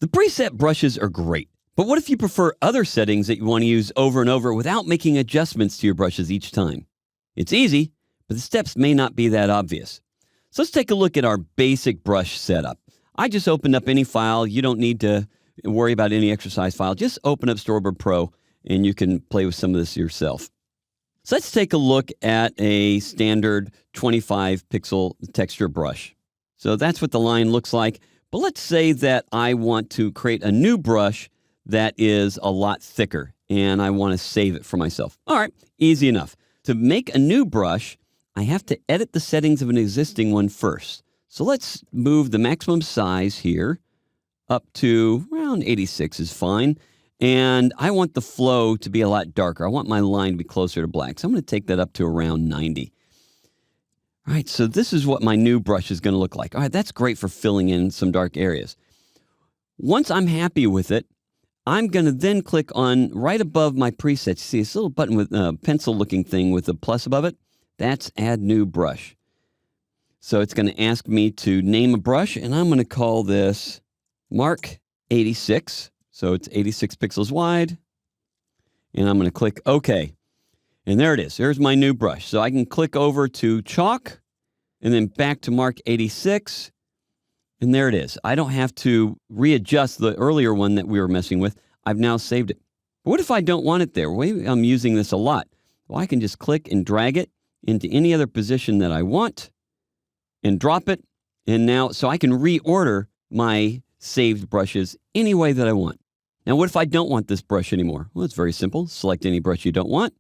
The preset brushes are great, but what if you prefer other settings that you want to use over and over without making adjustments to your brushes each time? It's easy, but the steps may not be that obvious. So let's take a look at our basic brush setup. I just opened up any file. You don't need to worry about any exercise file. Just open up Storyboard Pro and you can play with some of this yourself. So let's take a look at a standard 25 pixel texture brush. So that's what the line looks like. But let's say that I want to create a new brush that is a lot thicker and I want to save it for myself. All right, easy enough. To make a new brush, I have to edit the settings of an existing one first. So let's move the maximum size here up to around 86 is fine. And I want the flow to be a lot darker. I want my line to be closer to black. So I'm going to take that up to around 90. All right, so this is what my new brush is going to look like. All right, that's great for filling in some dark areas. Once I'm happy with it, I'm going to then click on right above my presets. You see this little button with a pencil-looking thing with a plus above it? That's Add New Brush. So it's going to ask me to name a brush, and I'm going to call this Mark 86. So it's 86 pixels wide, and I'm going to click OK. And there it is. There's my new brush. So I can click over to Chalk and then back to Mark 86. And there it is. I don't have to readjust the earlier one that we were messing with. I've now saved it. But what if I don't want it there? Maybe I'm using this a lot. Well, I can just click and drag it into any other position that I want and drop it. And now, so I can reorder my saved brushes any way that I want. Now, what if I don't want this brush anymore? Well, it's very simple. Select any brush you don't want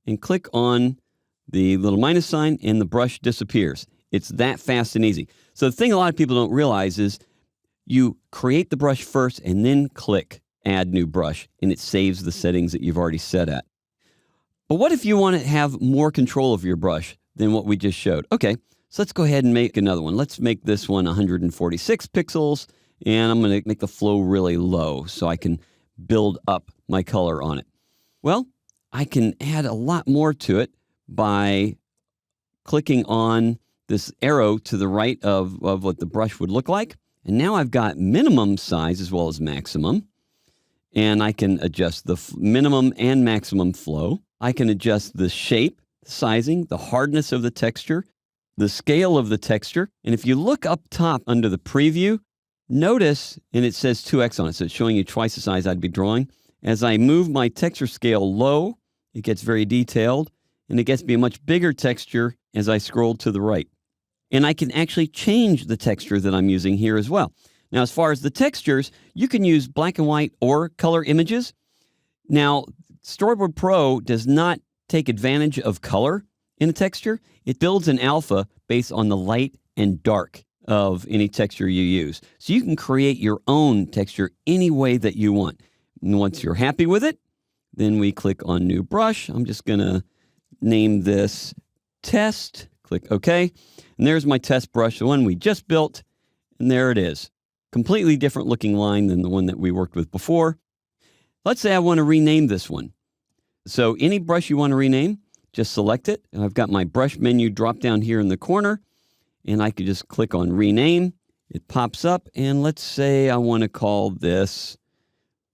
and click on the little minus sign and the brush disappears. It's that fast and easy. So the thing a lot of people don't realize is you create the brush first and then click Add New Brush, and it saves the settings that you've already set at. But what if you want to have more control of your brush than what we just showed? Okay, so let's go ahead and make another one. Let's make this one 146 pixels, and I'm going to make the flow really low so I can build up my color on it. Well, I can add a lot more to it by clicking on this arrow to the right of what the brush would look like. And now I've got minimum size as well as maximum. And I can adjust the minimum and maximum flow. I can adjust the shape, the sizing, the hardness of the texture, the scale of the texture. And if you look up top under the preview, notice, and it says 2x on it, so it's showing you twice the size I'd be drawing. As I move my texture scale low, it gets very detailed, and it gets to be a much bigger texture as I scroll to the right. And I can actually change the texture that I'm using here as well. Now, as far as the textures, you can use black and white or color images. Now, Storyboard Pro does not take advantage of color in a texture. It builds an alpha based on the light and dark of any texture you use. So you can create your own texture any way that you want. And once you're happy with it, then we click on New Brush. I'm just going to name this Test. Click OK. And there's my test brush, the one we just built. And there it is. Completely different looking line than the one that we worked with before. Let's say I want to rename this one. So any brush you want to rename, just select it. And I've got my brush menu drop down here in the corner. And I could just click on Rename. It pops up. And let's say I want to call this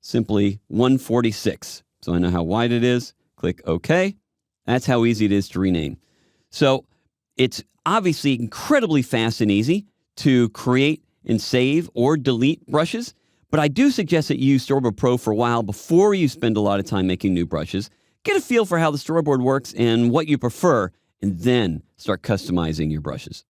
simply 146. So I know how wide it is. Click OK. That's how easy it is to rename. So it's obviously incredibly fast and easy to create and save or delete brushes. But I do suggest that you use Storyboard Pro for a while before you spend a lot of time making new brushes. Get a feel for how the storyboard works and what you prefer, and then start customizing your brushes.